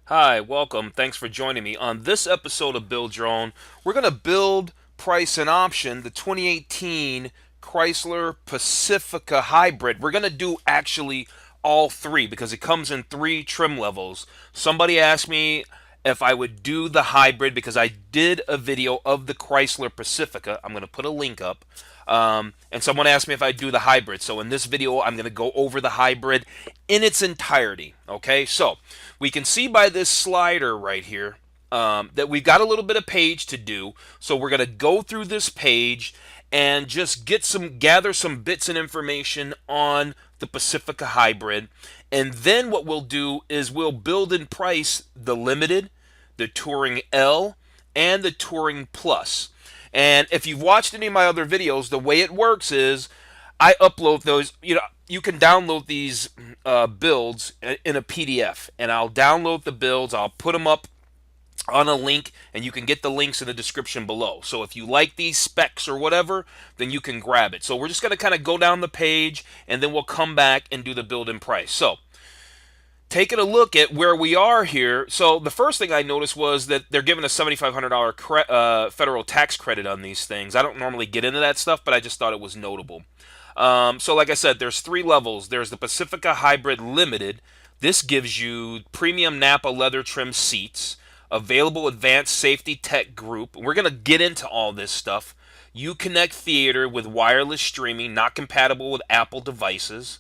Hi, welcome. Thanks for joining me. On this episode of Build Your Own, we're going to build, price, and option the 2018 Chrysler Pacifica Hybrid. We're going to do actually all three because it comes in three trim levels. Somebody asked me if I would do the hybrid because I did a video of the Chrysler Pacifica. I'm going to put a link up. And someone asked me if I'd do the hybrid. So in this video, I'm going to go over the hybrid in its entirety. Okay, so we can see by this slider right here that we've got a little bit of page to do. So we're going to go through this page and just gather some bits and information on the Pacifica Hybrid. And then what we'll do is we'll build and price the Limited, the Touring L, and the Touring Plus. And if you've watched any of my other videos, the way it works is I upload those. You can download these builds in a PDF, and I'll download the builds. I'll put them up on a link, and you can get the links in the description below. So if you like these specs or whatever, then you can grab it. So we're just going to kind of go down the page, and then we'll come back and do the build and price. So taking a look at where we are here, so the first thing I noticed was that they're giving a $7,500 federal tax credit on these things. I don't normally get into that stuff, but I just thought it was notable. So like I said, there's three levels. There's the Pacifica Hybrid Limited. This gives you premium Napa leather trim seats, available advanced safety tech group. We're going to get into all this stuff. Uconnect Theater with wireless streaming, not compatible with Apple devices.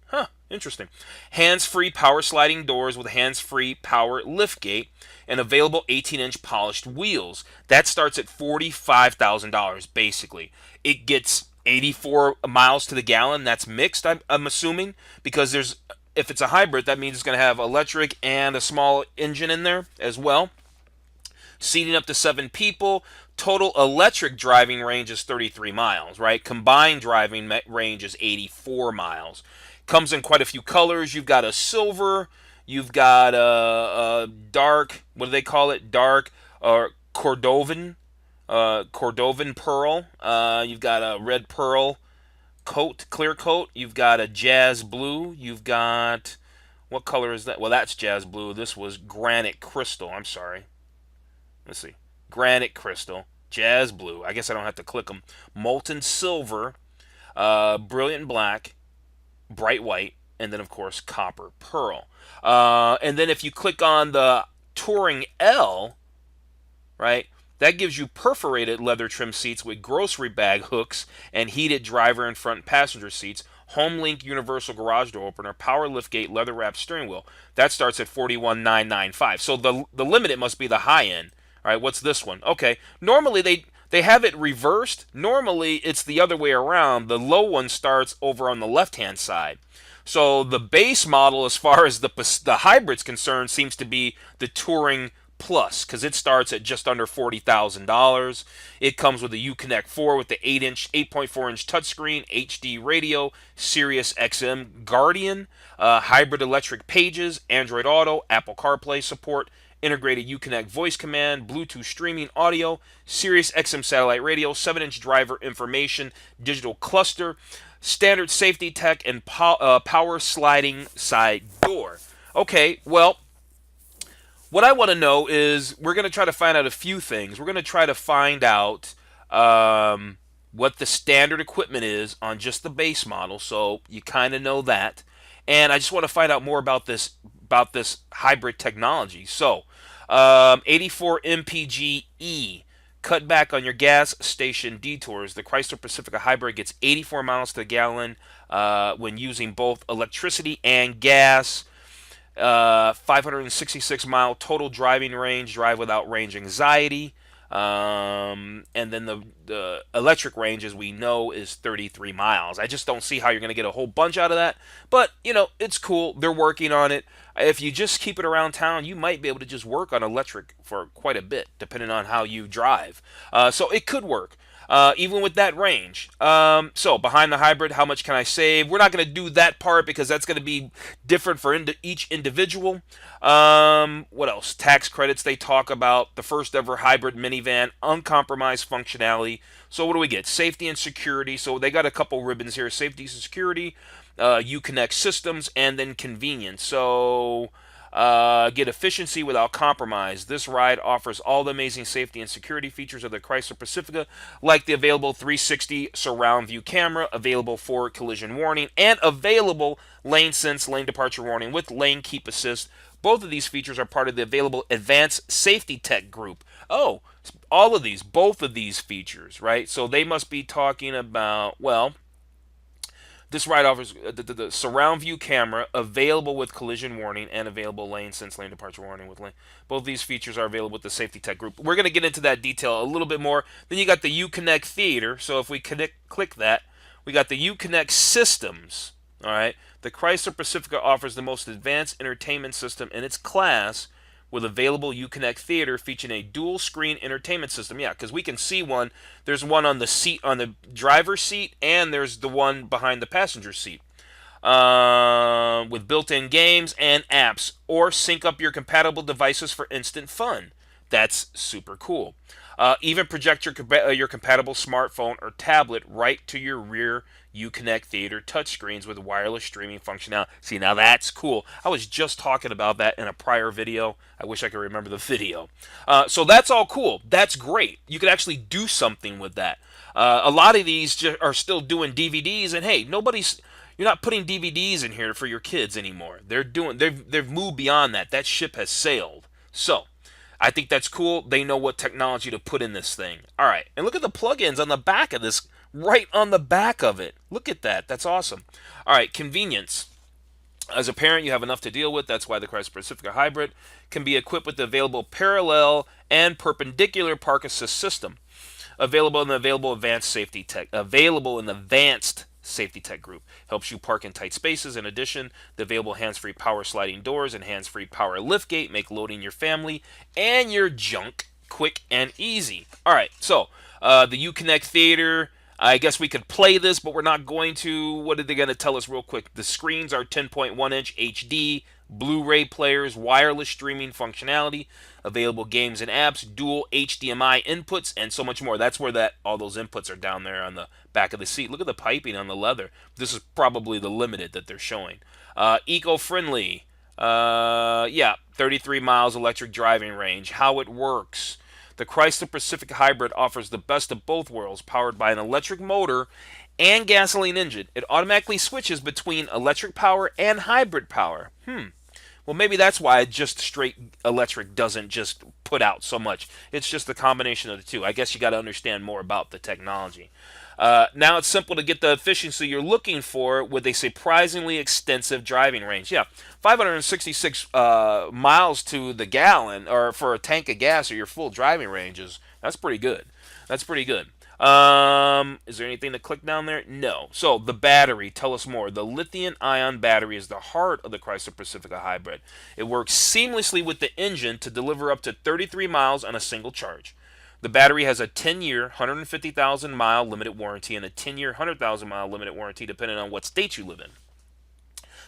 Huh, interesting. Hands-free power sliding doors with hands-free power liftgate and available 18-inch polished wheels. That starts at $45,000 basically. It gets 84 miles to the gallon. That's mixed, I'm assuming, because if it's a hybrid, that means it's going to have electric and a small engine in there as well. Seating up to 7 people. Total electric driving range is 33 miles, right? Combined driving range is 84 miles. Comes in quite a few colors. You've got a silver, you've got a dark, what do they call it? Dark or Cordovan pearl. You've got a red pearl coat, clear coat. You've got a jazz blue. You've got, what color is that? Well, that's jazz blue. This was granite crystal. I'm sorry. Let's see. Granite crystal, jazz blue. I guess I don't have to click them. Molten silver, brilliant black, bright white, and then of course copper pearl. And then if you click on the Touring L, right, that gives you perforated leather trim seats with grocery bag hooks and heated driver and front passenger seats. HomeLink universal garage door opener, power liftgate, leather wrapped steering wheel. That starts at 41,995. So the Limited must be the high end. All right, what's this one? Okay, normally they have it reversed. Normally it's the other way around. The low one starts over on the left hand side. So the base model, as far as the hybrid's concerned, seems to be the Touring Plus because it starts at just under $40,000. It comes with a Uconnect 4 with the 8.4-inch touchscreen, HD radio, Sirius XM Guardian, hybrid electric pages, Android Auto, Apple CarPlay support, integrated Uconnect voice command, Bluetooth streaming audio, Sirius XM satellite radio, 7-inch driver information, digital cluster, standard safety tech, and power sliding side door. Okay, well, what I want to know is we're going to try to find out a few things. We're going to try to find out what the standard equipment is on just the base model, so you kind of know that. And I just want to find out more about this hybrid technology. So, 84 mpge. Cut back on your gas station detours. The Chrysler Pacifica Hybrid gets 84 miles to the gallon when using both electricity and gas. 566-mile total driving range, drive without range anxiety. And then the electric range, as we know, is 33 miles. I just don't see how you're going to get a whole bunch out of that. But, it's cool. They're working on it. If you just keep it around town, you might be able to just work on electric for quite a bit, depending on how you drive. So it could work. Even with that range. So behind the hybrid, how much can I save? We're not going to do that part because that's going to be different for each individual. What else? Tax credits they talk about. The first ever hybrid minivan, uncompromised functionality. So what do we get? Safety and security. So they got a couple ribbons here. Safety and security, Uconnect systems, and then convenience. So Get efficiency without compromise. This ride offers all the amazing safety and security features of the Chrysler Pacifica, like the available 360 surround view camera, available forward collision warning, and available lane sense lane departure warning with lane keep assist. Both of these features are part of the available advanced safety tech group. Oh, all of these, both of these features, right? So they must be talking about, well, this ride offers the surround view camera available with collision warning and available lane sense lane departure warning with lane. Both these features are available with the safety tech group. We're going to get into that detail a little bit more. Then you got the Uconnect Theater. So if we click that, we got the Uconnect Systems. All right. The Chrysler Pacifica offers the most advanced entertainment system in its class with available Uconnect Theater featuring a dual screen entertainment system. Yeah, because we can see one. There's one on the seat, on the driver's seat, and there's the one behind the passenger seat. With built-in games and apps, or sync up your compatible devices for instant fun. That's super cool. Even project your compatible smartphone or tablet right to your rear Uconnect Theater touchscreens with wireless streaming functionality. See, now that's cool. I was just talking about that in a prior video. I wish I could remember the video. So that's all cool. That's great. You could actually do something with that. A lot of these are still doing DVDs, and hey, you're not putting DVDs in here for your kids anymore. They've moved beyond that. That ship has sailed. So I think that's cool. They know what technology to put in this thing. All right, and look at the plugins on the back of this, right on the back of it. Look at that. That's awesome. All right, convenience. As a parent, you have enough to deal with. That's why the Chrysler Pacifica Hybrid can be equipped with the available parallel and perpendicular park assist system. Available in the advanced safety tech group. Helps you park in tight spaces. In addition, the available hands-free power sliding doors and hands-free power liftgate make loading your family and your junk quick and easy. All right, so the Uconnect Theater. I guess we could play this, but we're not going to. What are they going to tell us real quick? The screens are 10.1-inch HD, Blu-ray players, wireless streaming functionality, available games and apps, dual HDMI inputs, and so much more. That's where all those inputs are down there on the back of the seat. Look at the piping on the leather. This is probably the limited that they're showing. Eco-friendly. Yeah, 33 miles electric driving range. How it works. The Chrysler Pacifica Hybrid offers the best of both worlds, powered by an electric motor and gasoline engine. It automatically switches between electric power and hybrid power. Well, maybe that's why just straight electric doesn't just put out so much. It's just the combination of the two. I guess you got to understand more about the technology. Now it's simple to get the efficiency you're looking for with a surprisingly extensive driving range. Yeah, 566 miles to the gallon, or for a tank of gas, or your full driving range that's pretty good. That's pretty good. Is there anything to click down there? No. So the battery, tell us more. The lithium-ion battery is the heart of the Chrysler Pacifica Hybrid. It works seamlessly with the engine to deliver up to 33 miles on a single charge. The battery has a 10-year, 150,000 mile limited warranty and a 10-year, 100,000 mile limited warranty depending on what state you live in.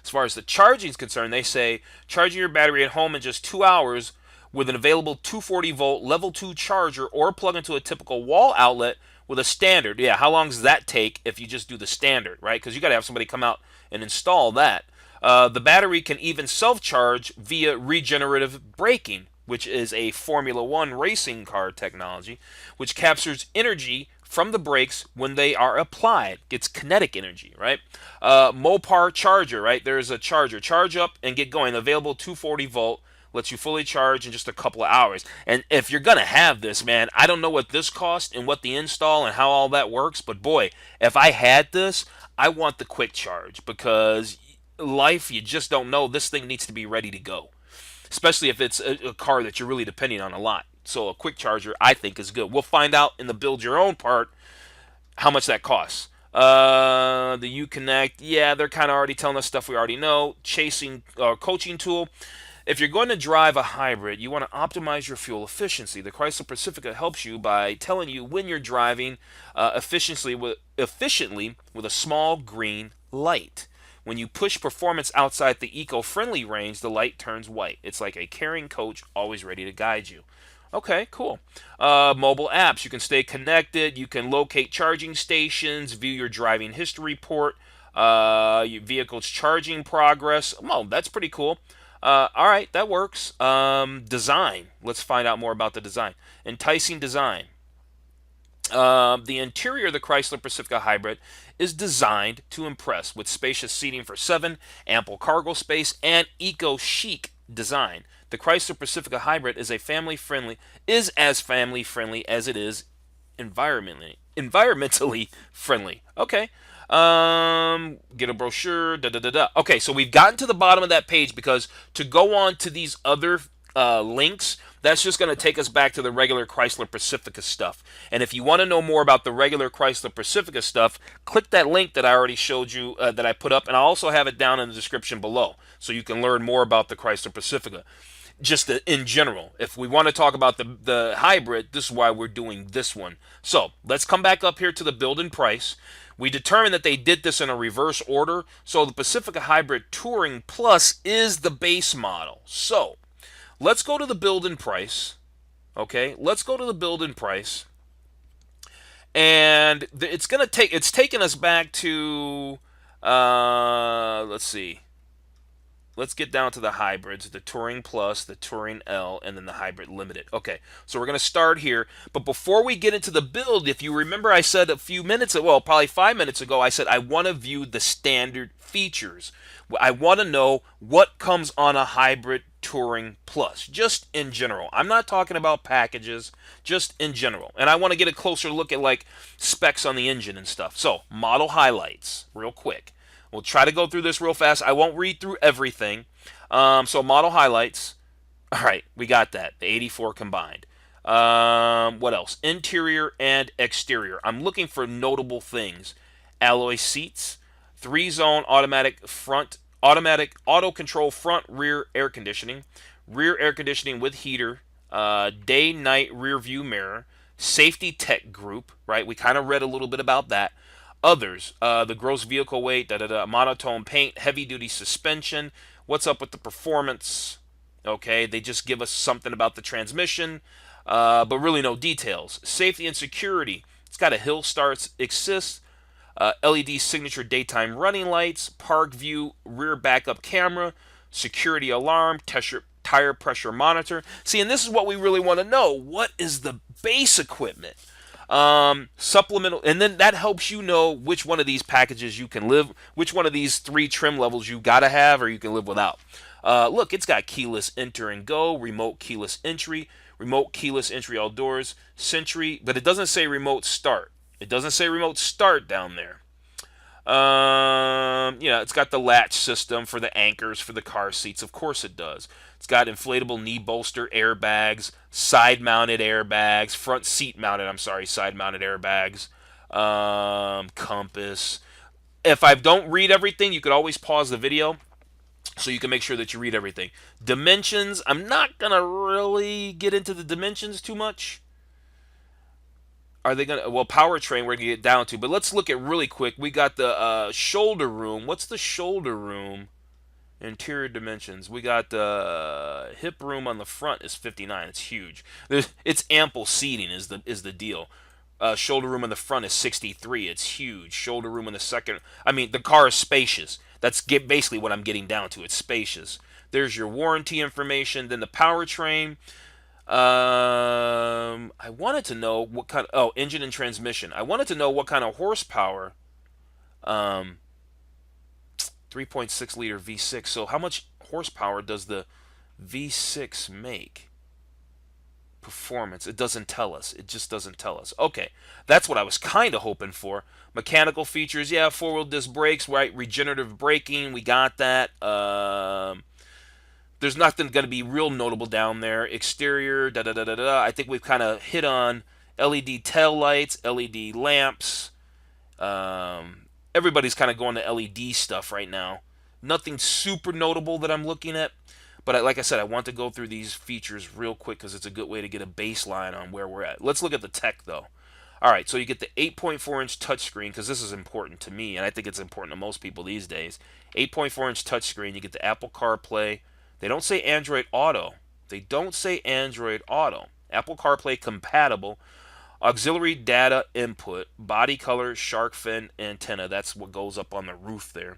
As far as the charging is concerned, they say charging your battery at home in just 2 hours with an available 240-volt level 2 charger or plug into a typical wall outlet with a standard. Yeah, how long does that take if you just do the standard, right? Because you got to have somebody come out and install that. The battery can even self-charge via regenerative braking, which is a Formula One racing car technology, which captures energy from the brakes when they are applied. It's kinetic energy, right? Mopar charger, right? There's a charger. Charge up and get going. Available 240-volt. Lets you fully charge in just a couple of hours. And if you're going to have this, man, I don't know what this costs and what the install and how all that works. But boy, if I had this, I want the quick charge, because life, you just don't know. This thing needs to be ready to go, especially if it's a car that you're really depending on a lot. So a quick charger, I think, is good. We'll find out in the build your own part how much that costs. The Uconnect, yeah, they're kind of already telling us stuff we already know. Coaching tool. If you're going to drive a hybrid, you want to optimize your fuel efficiency. The Chrysler Pacifica helps you by telling you when you're driving efficiently with a small green light. When you push performance outside the eco-friendly range, the light turns white. It's like a caring coach always ready to guide you. Okay, cool. Mobile apps. You can stay connected. You can locate charging stations, view your driving history report, your vehicle's charging progress. Oh, that's pretty cool. All right, that works. Design. Let's find out more about the design. Enticing design. The interior of the Chrysler Pacifica Hybrid is designed to impress with spacious seating for seven, ample cargo space, and eco-chic design. The Chrysler Pacifica Hybrid is as family friendly as it is environmentally friendly. Okay. Get a brochure. Da da da da. Okay, so we've gotten to the bottom of that page because to go on to these other links, that's just going to take us back to the regular Chrysler Pacifica stuff. And if you want to know more about the regular Chrysler Pacifica stuff, click that link that I already showed you that I put up, and I'll also have it down in the description below, so you can learn more about the Chrysler Pacifica just in general. If we want to talk about the hybrid, this is why we're doing this one. So let's come back up here to the build and price. We determined that they did this in a reverse order. So the Pacifica Hybrid Touring Plus is the base model. So let's go to the build and price. Okay, let's go to the build and price. And it's taking us back to, let's see. Let's get down to the hybrids, the Touring Plus, the Touring L, and then the Hybrid Limited. Okay, so we're going to start here. But before we get into the build, if you remember I said a few minutes ago, well, probably 5 minutes ago, I said I want to view the standard features. I want to know what comes on a Hybrid Touring Plus, just in general. I'm not talking about packages, just in general. And I want to get a closer look at like specs on the engine and stuff. So, model highlights, real quick. We'll try to go through this real fast. I won't read through everything. So model highlights. All right, we got that. The 84 combined. What else? Interior and exterior. I'm looking for notable things. Alloy seats, 3-zone automatic auto control front rear air conditioning, rear air conditioning with heater, day night rear view mirror, safety tech group. Right, we kind of read a little bit about that. Others, the gross vehicle weight, monotone paint, heavy duty suspension. What's up with the performance? Okay, they just give us something about the transmission, but really no details. Safety and security. It's got a hill starts assist, LED signature daytime running lights, park view, rear backup camera, security alarm, tire pressure monitor. See, and this is what we really want to know. What is the base equipment? Supplemental, and then that helps you know which one of these packages you can live, which one of these 3 trim levels you gotta have or you can live without. Look, it's got keyless enter and go, remote keyless entry outdoors, Sentry, but it doesn't say remote start. It doesn't say remote start down there. It's got the latch system for the anchors for the car seats. Of course it does. It's got inflatable knee bolster airbags, side-mounted airbags, side-mounted airbags, compass. If I don't read everything, you could always pause the video so you can make sure that you read everything. Dimensions, I'm not going to really get into the dimensions too much. Are they gonna? Well, powertrain we're gonna get down to, but let's look at really quick. We got the shoulder room. What's the shoulder room? Interior dimensions. We got the hip room on the front is 59. It's huge. It's ample seating is the deal. Shoulder room on the front is 63. It's huge. Shoulder room in the second. I mean, the car is spacious. That's basically what I'm getting down to. It's spacious. There's your warranty information. Then the powertrain. I wanted to know what kind of, engine and transmission. I wanted to know what kind of horsepower, 3.6 liter V6. So how much horsepower does the V6 make? Performance. It doesn't tell us. It just doesn't tell us. Okay, that's what I was kind of hoping for. Mechanical features, yeah, 4-wheel disc brakes, right? Regenerative braking, we got that. There's nothing going to be real notable down there. Exterior, da da da da da. I think we've kind of hit on LED tail lights, LED lamps. Everybody's kind of going to LED stuff right now. Nothing super notable that I'm looking at. But like I said, I want to go through these features real quick because it's a good way to get a baseline on where we're at. Let's look at the tech, though. All right, so you get the 8.4-inch touchscreen, because this is important to me, and I think it's important to most people these days. 8.4-inch touchscreen. You get the Apple CarPlay. They don't say Android Auto. They don't say Android Auto. Apple CarPlay compatible. Auxiliary data input. Body color, shark fin, antenna. That's what goes up on the roof there.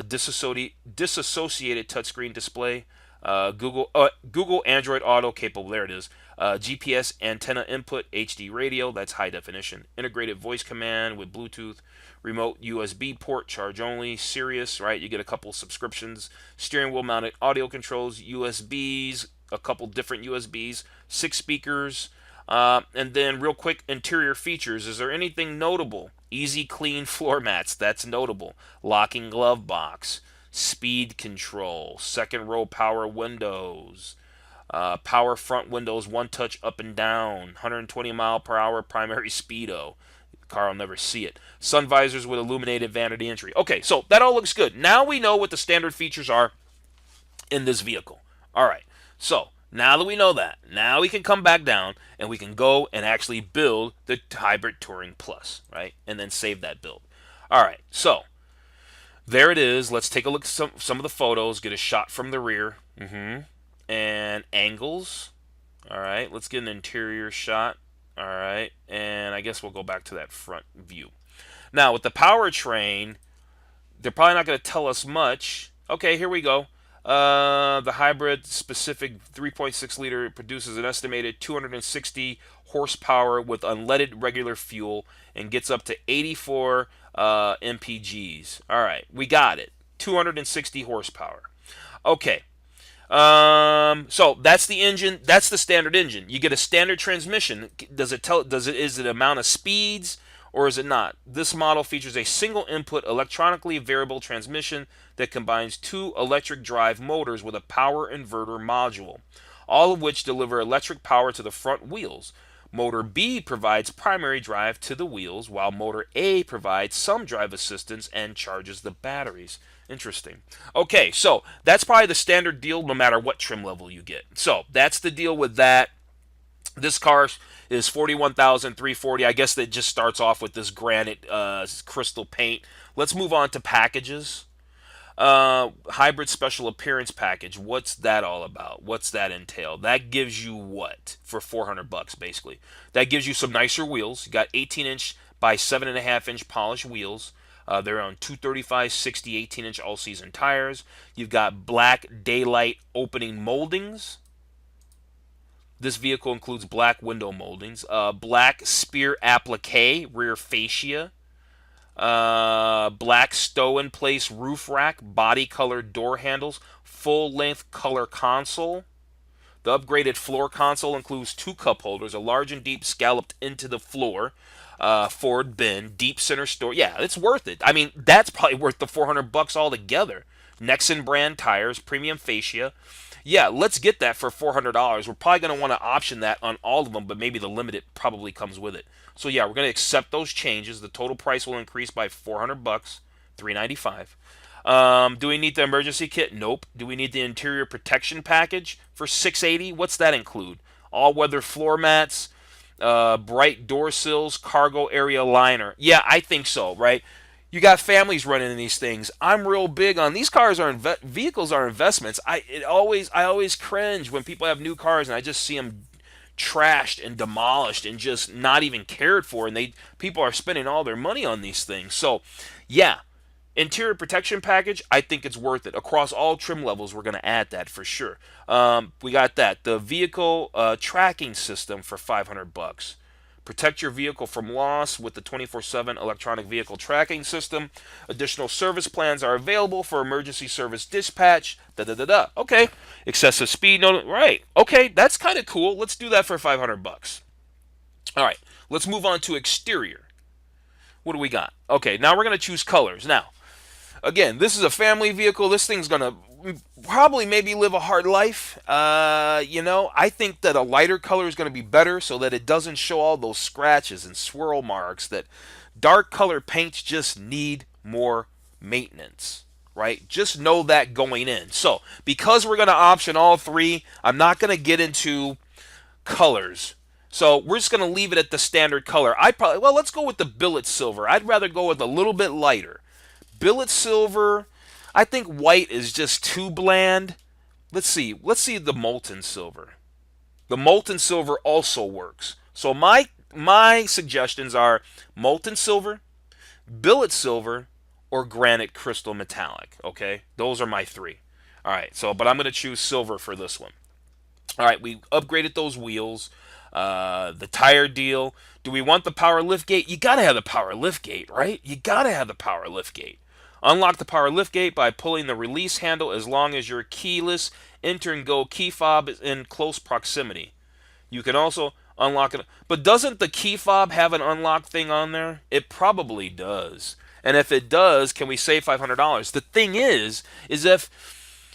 Disassociated touchscreen display. Google Android Auto capable. There it is. GPS antenna input, HD radio. That's high definition. Integrated voice command with Bluetooth. Remote USB port, charge only. Sirius, right? You get a couple subscriptions. Steering wheel mounted audio controls. USBs, a couple different USBs. 6 speakers. And then, real quick, interior features. Is there anything notable? Easy clean floor mats. That's notable. Locking glove box. Speed control. Second row power windows. Power front windows, one touch up and down. 120 mile per hour primary speedo. The car will never see it. Sun visors with illuminated vanity entry. Okay, so that all looks good. Now we know what the standard features are in this vehicle. All right, so now that we know that, now we can come back down and we can go and actually build the Hybrid Touring Plus, right? And then save that build. All right, so there it is. Let's take a look at some of the photos, get a shot from the rear, and angles. All right, let's get an interior shot. All right, and I guess we'll go back to that front view. Now, with the powertrain, they're probably not going to tell us much. Okay, here we go. The hybrid specific 3.6 liter produces an estimated 260 horsepower with unleaded regular fuel and gets up to 84 mpgs. All right, we got it. 260 horsepower. Okay. So that's the engine. That's the standard engine. You get a standard transmission. Does it tell? Is it amount of speeds or is it not? This model features a single input electronically variable transmission that combines two electric drive motors with a power inverter module, all of which deliver electric power to the front wheels. Motor B provides primary drive to the wheels, while Motor A provides some drive assistance and charges the batteries. Interesting. Okay, so that's probably the standard deal no matter what trim level you get. So that's the deal with that. This car is $41,340. I guess that just starts off with this granite crystal paint. Let's move on to packages. Hybrid special appearance package. What's that all about? What's that entail? That gives you what for 400 bucks basically? That gives you some nicer wheels. You got 18-inch by 7.5-inch polished wheels. They're on 235, 60, 18-inch all-season tires. You've got black daylight opening moldings. This vehicle includes black window moldings, black spear applique rear fascia, black stow-in-place roof rack, body-colored door handles, full-length color console. The upgraded floor console includes two cup holders, a large and deep scalloped into the floor, Ford bin, deep center store. Yeah, it's worth it. I mean, that's probably worth the 400 bucks altogether. Nexen brand tires, premium fascia. Yeah, let's get that for $400. We're probably going to want to option that on all of them, but maybe the limited probably comes with it. So yeah, we're going to accept those changes. The total price will increase by 400 bucks, $395. Do we need the emergency kit? Nope. Do we need the interior protection package for $680? What's that include? All-weather floor mats, bright door sills, cargo area liner. Yeah, I think so, right? You got families running in these things. I'm real big on these cars are vehicles are investments. I always cringe when people have new cars and I just see them trashed and demolished and just not even cared for, and people are spending all their money on these things. So, yeah, interior protection package, I think it's worth it. Across all trim levels, we're going to add that for sure. We got that. The vehicle tracking system for 500 bucks. Protect your vehicle from loss with the 24/7 electronic vehicle tracking system. Additional service plans are available for emergency service dispatch. Okay. Excessive speed. No, right. Okay, that's kind of cool. Let's do that for 500 bucks. All right. Let's move on to exterior. What do we got? Okay, now we're going to choose colors. Now, again, this is a family vehicle. This thing's going to probably maybe live a hard life. I think that a lighter color is going to be better so that it doesn't show all those scratches and swirl marks that dark color paints just need more maintenance, right? Just know that going in. So, because we're going to option all three, I'm not going to get into colors. So, we're just going to leave it at the standard color. Let's go with the billet silver. I'd rather go with a little bit lighter. Billet silver, I think white is just too bland. Let's see the molten silver. The molten silver also works. So my suggestions are molten silver, billet silver, or granite crystal metallic. Okay, those are my three. All right, so but I'm going to choose silver for this one. All right, we upgraded those wheels. The tire deal. Do we want the power lift gate? You gotta have the power lift gate, right? You gotta have the power lift gate. Unlock the power lift gate by pulling the release handle as long as your keyless enter and go key fob is in close proximity. You can also unlock it. But doesn't the key fob have an unlock thing on there? It probably does. And if it does, can we save $500? The thing is if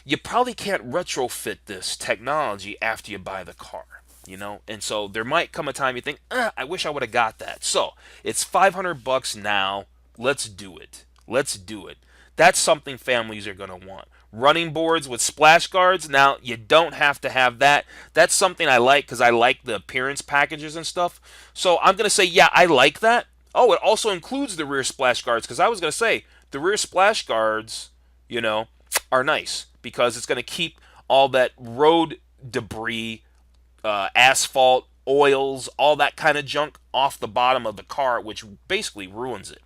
you probably can't retrofit this technology after you buy the car, you know? And so there might come a time you think, I wish I would have got that. So it's $500 now. Let's do it. Let's do it. That's something families are going to want. Running boards with splash guards. Now, you don't have to have that. That's something I like because I like the appearance packages and stuff. So I'm going to say, yeah, I like that. Oh, it also includes the rear splash guards because I was going to say the rear splash guards, you know, are nice because it's going to keep all that road debris, asphalt, oils, all that kind of junk off the bottom of the car, which basically ruins it.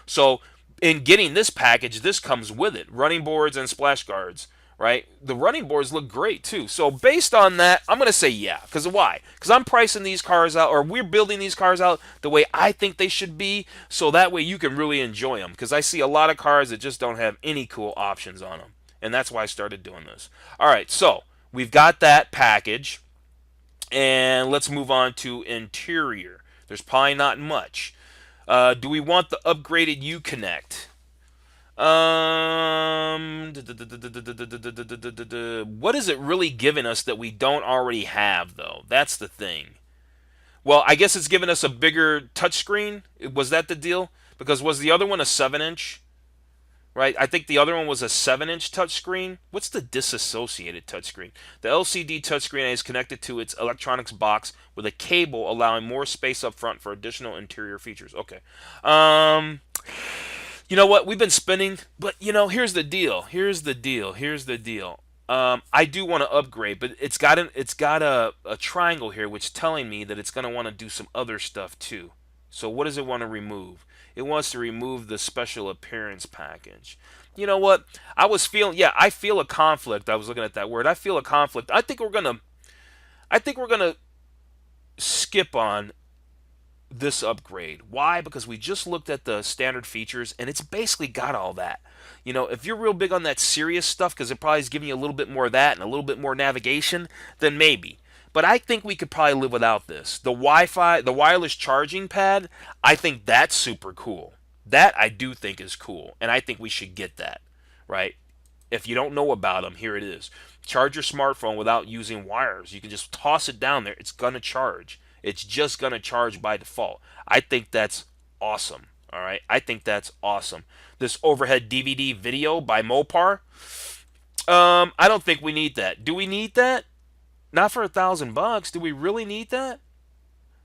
So, in getting this package, this comes with it running boards and splash guards, right? The running boards look great too. So, based on that, I'm going to say yeah. Because why? Because I'm pricing these cars out, or we're building these cars out the way I think they should be, so that way you can really enjoy them. Because I see a lot of cars that just don't have any cool options on them. And that's why I started doing this. All right, so we've got that package. And let's move on to interior. There's probably not much. Do we want the upgraded Uconnect? What is it really giving us that we don't already have, though? That's the thing. Well, I guess it's giving us a bigger touchscreen. Was that the deal? Because was the other one a 7-inch? Right? I think the other one was a 7-inch touchscreen. What's the disassociated touchscreen? The LCD touchscreen is connected to its electronics box with a cable, allowing more space up front for additional interior features. Okay. You know what? We've been spending, but you know, here's the deal. Here's the deal. Here's the deal. I do want to upgrade, but it's got a triangle here, which is telling me that it's going to want to do some other stuff too. So what does it want to remove? It wants to remove the special appearance package. You know what? Yeah, I feel a conflict. I was looking at that word. I feel a conflict. I think we're gonna skip on this upgrade. Why? Because we just looked at the standard features and it's basically got all that. You know, if you're real big on that serious stuff, because it probably is giving you a little bit more of that and a little bit more navigation, then maybe. But I think we could probably live without this. The Wi-Fi, the wireless charging pad, I think that's super cool. That I do think is cool, and I think we should get that, right? If you don't know about them, here it is. Charge your smartphone without using wires. You can just toss it down there. It's going to charge. It's just going to charge by default. I think that's awesome. All right. I think that's awesome. This overhead DVD video by Mopar. I don't think we need that. Do we need that? Not for $1,000. Do we really need that?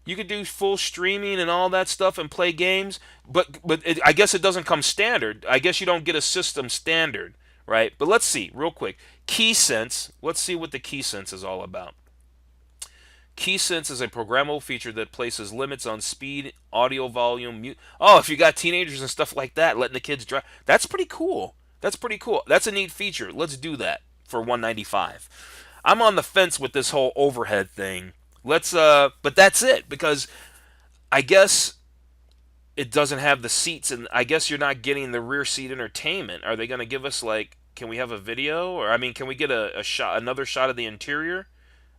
You could do full streaming and all that stuff and play games, but I guess it doesn't come standard. I guess you don't get a system standard, right? But let's see real quick. KeySense. Let's see what the KeySense is all about. KeySense is a programmable feature that places limits on speed, audio volume. Oh, if you got teenagers and stuff like that, letting the kids drive. That's pretty cool. That's pretty cool. That's a neat feature. Let's do that for $195. I'm on the fence with this whole overhead thing. But that's it because I guess it doesn't have the seats, and I guess you're not getting the rear seat entertainment. Are they going to give us like? Can we have a video, or I mean, can we get a shot, another shot of the interior?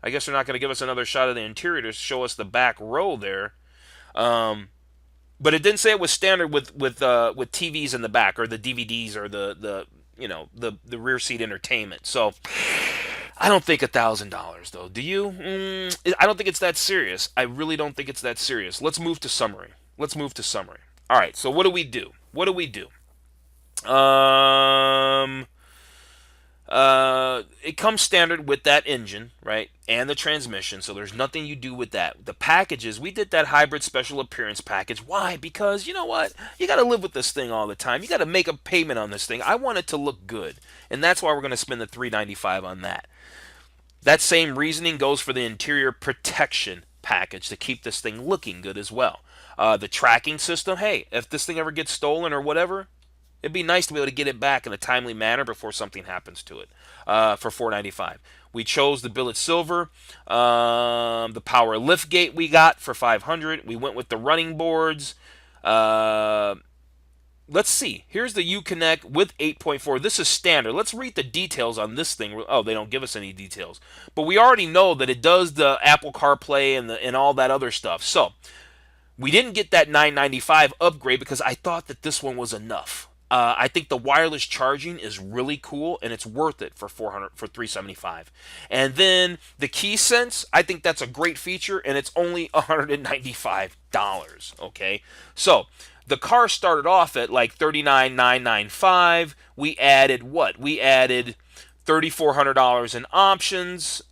I guess they're not going to give us another shot of the interior to show us the back row there. But it didn't say it was standard with TVs in the back or the DVDs or the rear seat entertainment. So I don't think $1,000 though. Do you? I don't think it's that serious. I really don't think it's that serious. Let's move to summary. All right. So what do we do? It comes standard with that engine, right, and the transmission, so there's nothing you do with that. The packages, we did that hybrid special appearance package. Why? Because, you know what? You got to live with this thing all the time. You got to make a payment on this thing. I want it to look good, and that's why we're going to spend the $395 on that. That same reasoning goes for the interior protection package to keep this thing looking good as well. The tracking system, hey, if this thing ever gets stolen or whatever, It'd be nice to be able to get it back in a timely manner before something happens to it. For $495, we chose the billet silver. The power liftgate we got for $500. We went with the running boards. Uh, let's see. Here's the Uconnect with 8.4. This is standard. Let's read the details on this thing. Oh, they don't give us any details, but we already know that it does the Apple CarPlay and all that other stuff. So we didn't get that 995 upgrade because I thought that this one was enough. I think the wireless charging is really cool and it's worth it for 375. And then the key sense, I think that's a great feature and it's only $195. Okay, so the car started off at like 39,995. We added what? We added $3,400 in options.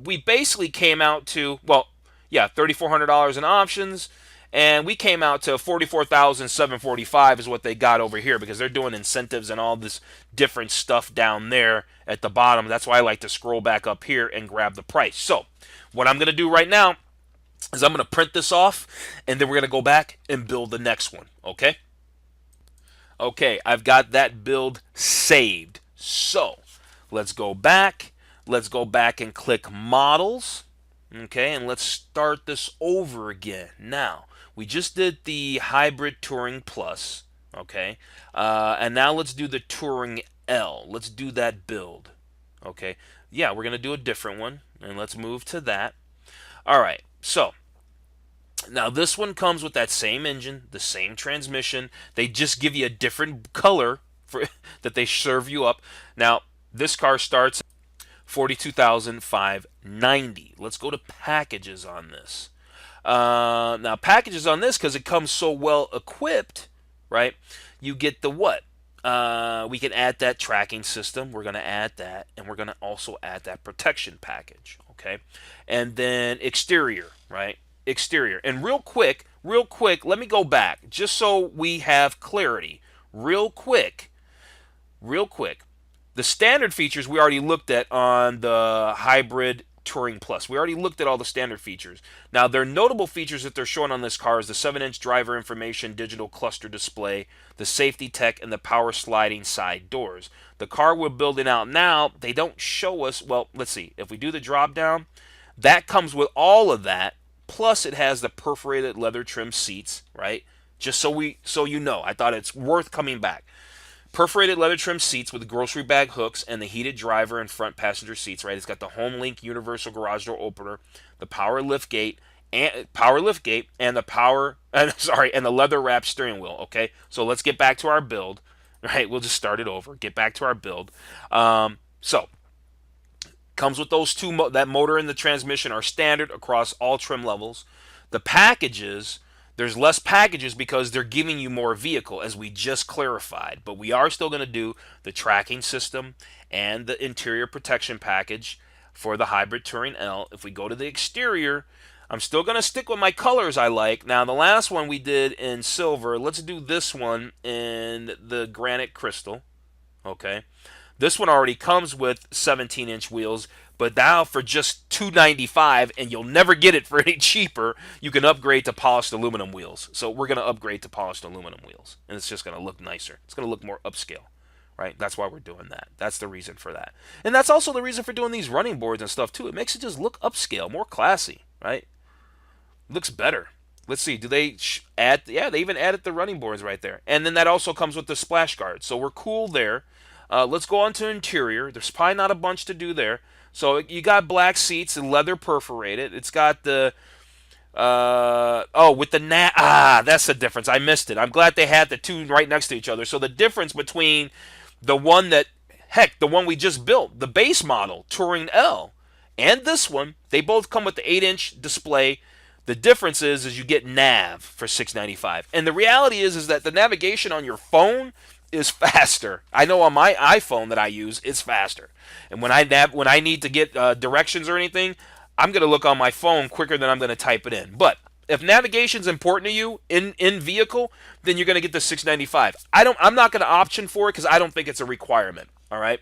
We basically came out to, well, yeah, $3,400 in options, and we came out to 44,745 is what they got over here because they're doing incentives and all this different stuff down there at the bottom. That's why I like to scroll back up here and grab the price. So what I'm going to do right now is I'm going to print this off, and then we're going to go back and build the next one. Okay? Okay, I've got that build saved. So let's go back. Let's go back and click models. Okay, and let's start this over again. Now, we just did the Hybrid Touring Plus. Okay, and now let's do the Touring L. Let's do that build. Okay, yeah, we're going to do a different one, and let's move to that. All right, so now this one comes with that same engine, the same transmission. They just give you a different color for that they serve you up. Now, this car starts 42,590. Let's go to packages on this. Now, packages on this, because it comes so well equipped, right? You get the what? We can add that tracking system. We're going to add that. And we're going to also add that protection package. Okay. And then exterior, right? Exterior. And real quick, let me go back just so we have clarity. Real quick. The standard features we already looked at on the Hybrid Touring Plus. We already looked at all the standard features. Now, their notable features that they're showing on this car is the 7-inch driver information digital cluster display, the safety tech, and the power sliding side doors. The car we're building out now, they don't show us, well, let's see. If we do the drop down, that comes with all of that, plus it has the perforated leather trim seats, right? Just so you know, I thought it's worth coming back. Perforated leather trim seats with grocery bag hooks and the heated driver and front passenger seats, right? It's got the HomeLink universal garage door opener, the power lift gate, and the and the leather wrapped steering wheel. Okay, so let's get back to our build. Right, we'll just start it over. Get back to our build. So comes with those two. That motor and the transmission are standard across all trim levels. The packages. There's less packages because they're giving you more vehicle, as we just clarified. But we are still going to do the tracking system and the interior protection package for the Hybrid Touring L. If we go to the exterior, I'm still going to stick with my colors I like. Now, the last one we did in silver. Let's do this one in the granite crystal. Okay. This one already comes with 17-inch wheels, but now for just $295, and you'll never get it for any cheaper, you can upgrade to polished aluminum wheels. So we're going to upgrade to polished aluminum wheels, and it's just going to look nicer. It's going to look more upscale, right? That's why we're doing that. That's the reason for that. And that's also the reason for doing these running boards and stuff, too. It makes it just look upscale, more classy, right? Looks better. Let's see. Do they add? Yeah, they even added the running boards right there. And then that also comes with the splash guard. So we're cool there. Let's go on to interior. There's probably not a bunch to do there. So you got black seats and leather perforated. It's got the with the that's the difference. I missed it. I'm glad they had the two right next to each other. So the difference between the one the one we just built, the base model Touring L, and this one, they both come with the 8-inch display. The difference is you get nav for $695. And the reality is that the navigation on your phone is faster. I know on my iPhone that I use, it's faster. And when I need to get directions or anything, I'm going to look on my phone quicker than I'm going to type it in. But if navigation's important to you in vehicle, then you're going to get the $695. I'm not going to option for it because I don't think it's a requirement. All right.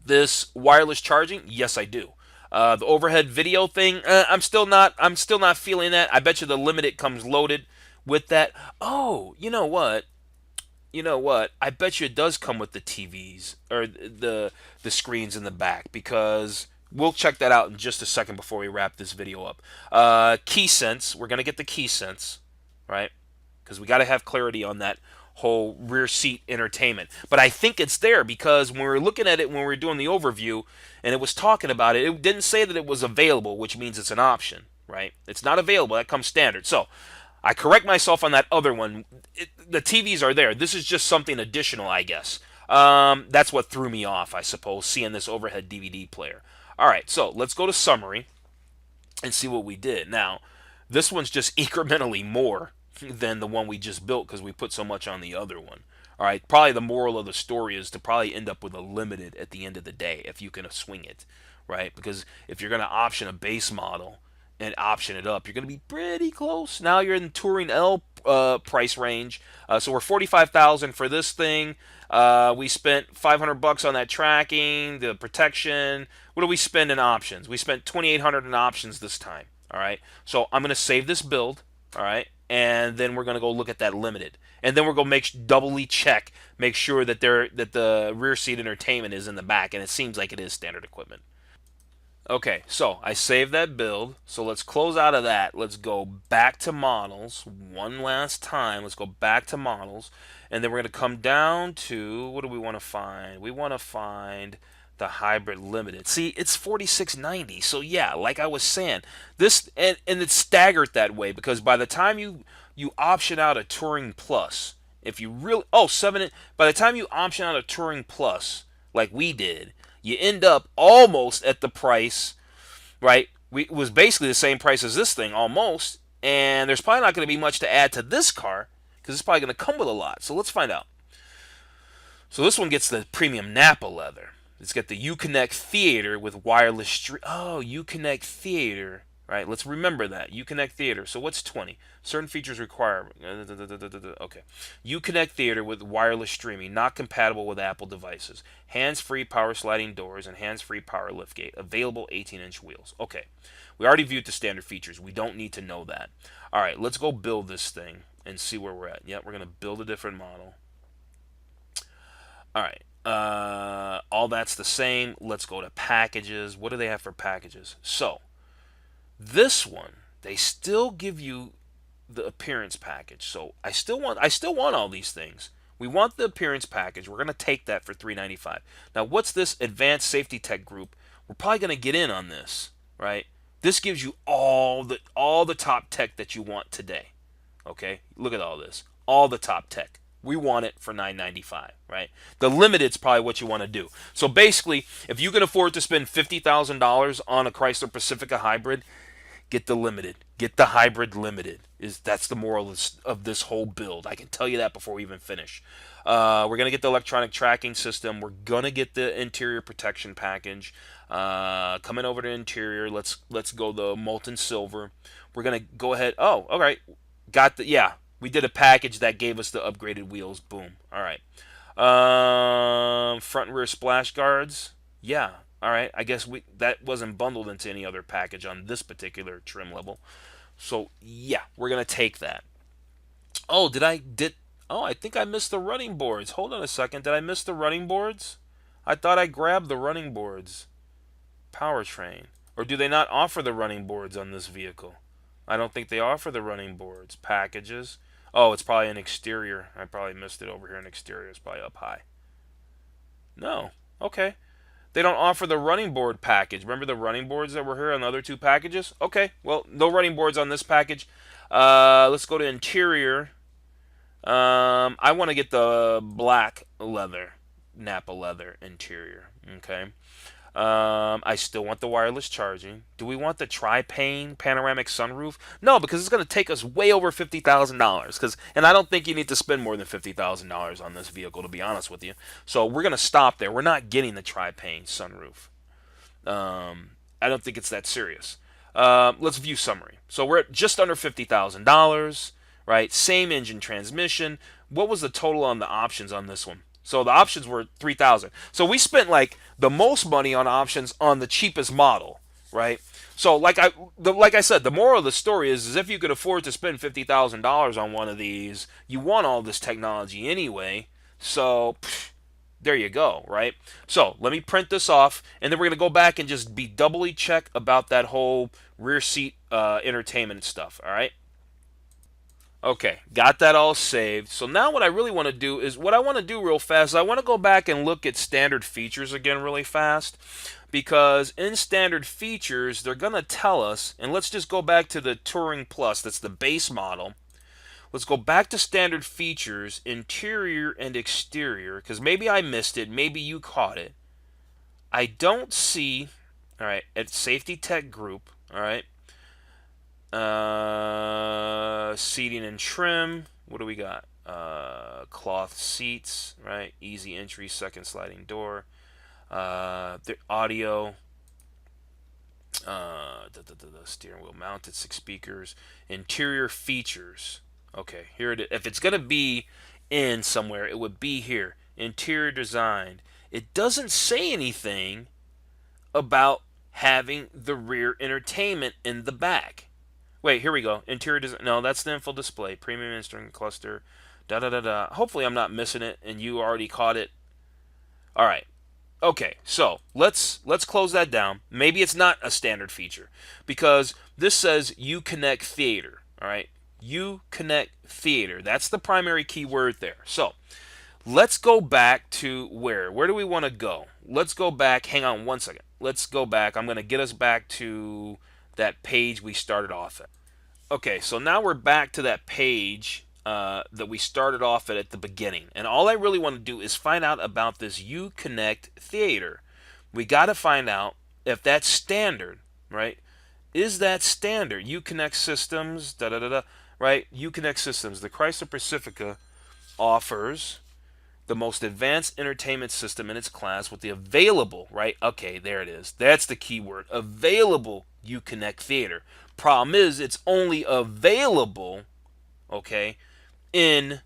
This wireless charging, yes, I do. The overhead video thing, I'm still not feeling that. I bet you the Limited comes loaded with that. Oh, you know what? you know what? I bet you it does come with the TVs or the screens in the back, because we'll check that out in just a second before we wrap this video up. Key sense. We're gonna get the key sense, right? Because we got to have clarity on that whole rear seat entertainment. But I think it's there because when we were looking at it, when we were doing the overview, and it was talking about it, it didn't say that it was available, which means it's an option, right? It's not available. That comes standard. So I correct myself on that other one. The TVs are there. This is just something additional, I guess. That's what threw me off, I suppose, seeing this overhead DVD player. All right, so let's go to summary and see what we did. Now, this one's just incrementally more than the one we just built because we put so much on the other one. All right, probably the moral of the story is to probably end up with a limited at the end of the day if you can swing it, right? Because if you're going to option a base model and option it up, you're going to be pretty close. Now you're in Touring L price range. So we're 45,000 for this thing. We spent 500 bucks on that tracking, the protection. What do we spend in options? We spent 2,800 in options this time. All right. So I'm going to save this build. All right. And then we're going to go look at that limited. And then we're going to doubly check, make sure that the rear seat entertainment is in the back, and it seems like it is standard equipment. Okay, so I saved that build. So let's close out of that. Let's go back to models one last time. Let's go back to models. And then we're going to come down to, what do we want to find? We want to find the hybrid limited. See, it's 4690. So yeah, like I was saying, this and it's staggered that way because by the time you option out a Touring Plus, if you really by the time you option out a Touring Plus like we did, you end up almost at the price, right? It was basically the same price as this thing, almost. And there's probably not going to be much to add to this car because it's probably going to come with a lot. So let's find out. So this one gets the premium Napa leather. It's got the Uconnect Theater with wireless stream. Oh, Uconnect Theater. Right, let's remember that. Uconnect Theater. So what's 20? Certain features require. Okay. Uconnect Theater with wireless streaming, not compatible with Apple devices. Hands-free power sliding doors and hands-free power liftgate. Available 18-inch wheels. Okay. We already viewed the standard features. We don't need to know that. All right, let's go build this thing and see where we're at. Yep, we're going to build a different model. All right. All that's the same. Let's go to packages. What do they have for packages? So, this one, they still give you the appearance package. So I still want all these things. We want the appearance package. We're going to take that for $395. Now, what's this advanced safety tech group? We're probably going to get in on this, right? This gives you all the top tech that you want today. Okay? Look at all this. All the top tech. We want it for $995, right? The limited's probably what you want to do. So basically, if you can afford to spend $50,000 on a Chrysler Pacifica hybrid, get the limited. Get the hybrid limited. That's the moral of this whole build. I can tell you that before we even finish. We're going to get the electronic tracking system. We're going to get the interior protection package. Coming over to interior, let's go the molten silver. We're going to go ahead. Oh, all right. We did a package that gave us the upgraded wheels. Boom. All right. Front and rear splash guards. Yeah. All right, I guess that wasn't bundled into any other package on this particular trim level. So, yeah, we're going to take that. Oh, I think I missed the running boards. Hold on a second. Did I miss the running boards? I thought I grabbed the running boards. Powertrain. Or do they not offer the running boards on this vehicle? I don't think they offer the running boards. Packages. Oh, it's probably an exterior. I probably missed it over here in exterior. It's probably up high. No. Okay. They don't offer the running board package. Remember the running boards that were here on the other two packages? Okay, well, no running boards on this package. Let's go to interior. I want to get the black leather, Napa leather interior. Okay. I still want the wireless charging. Do we want the tri-pane panoramic sunroof? No, because it's going to take us way over $50,000. And I don't think you need to spend more than $50,000 on this vehicle, to be honest with you. So we're going to stop there. We're not getting the tri-pane sunroof. I don't think it's that serious. Let's view summary. So we're at just under $50,000, right? Same engine transmission. What was the total on the options on this one? So the options were $3,000. So we spent like the most money on options on the cheapest model, right? So like I said, the moral of the story is if you could afford to spend $50,000 on one of these, you want all this technology anyway. So there you go, right? So let me print this off, and then we're gonna go back and just be doubly check about that whole rear seat entertainment stuff. All right. Okay, got that all saved. So now what I really want to do is what I want to do real fast is I want to go back and look at standard features again really fast, because in standard features they're going to tell us, and let's just go back to the Touring Plus, that's the base model. Let's go back to standard features, interior and exterior, because maybe I missed it, maybe you caught it. I don't see, all right, at safety tech group, all right, seating and trim. What do we got? Cloth seats, right? Easy entry, second sliding door. The audio. The steering wheel mounted, 6 speakers. Interior features. Okay, here it is. If it's gonna be in somewhere, it would be here. Interior design. It doesn't say anything about having the rear entertainment in the back. Wait, here we go. Interior design. No, that's the info display. Premium instrument cluster. Da da da da. Hopefully, I'm not missing it, and you already caught it. All right. Okay, so let's close that down. Maybe it's not a standard feature because this says Uconnect Theater. All right, Uconnect Theater. That's the primary keyword there. So let's go back to where? Where do we want to go? Let's go back. Hang on one second. Let's go back. I'm going to get us back to that page we started off at. Okay, so now we're back to that page that we started off at the beginning. And all I really want to do is find out about this Uconnect Theater. We got to find out if that's standard, right? Is that standard? Uconnect Systems, da da da da, right? Uconnect Systems. The Chrysler Pacifica offers the most advanced entertainment system in its class with the available, right? Okay, there it is. That's the keyword. Available Uconnect Theater. Problem is, it's only available, okay, in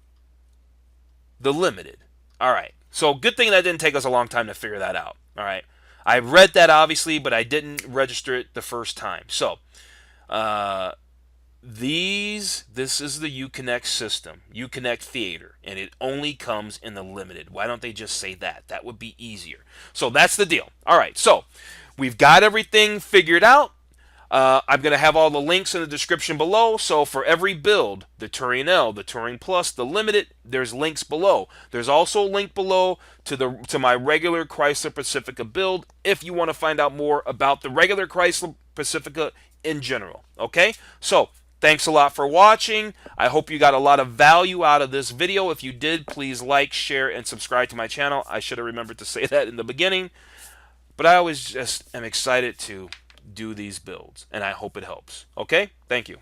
the limited. All right. So good thing that didn't take us a long time to figure that out. All right. I read that obviously, but I didn't register it the first time. So uh, this is the Uconnect system, Uconnect Theater, and it only comes in the limited. Why don't they just say that? That would be easier. So that's the deal. All right. So we've got everything figured out. I'm going to have all the links in the description below. So for every build, the Touring L, the Touring Plus, the Limited, there's links below. There's also a link below to my regular Chrysler Pacifica build if you want to find out more about the regular Chrysler Pacifica in general. Okay? So thanks a lot for watching. I hope you got a lot of value out of this video. If you did, please like, share, and subscribe to my channel. I should have remembered to say that in the beginning. But I always just am excited to do these builds, and I hope it helps. Okay? Thank you.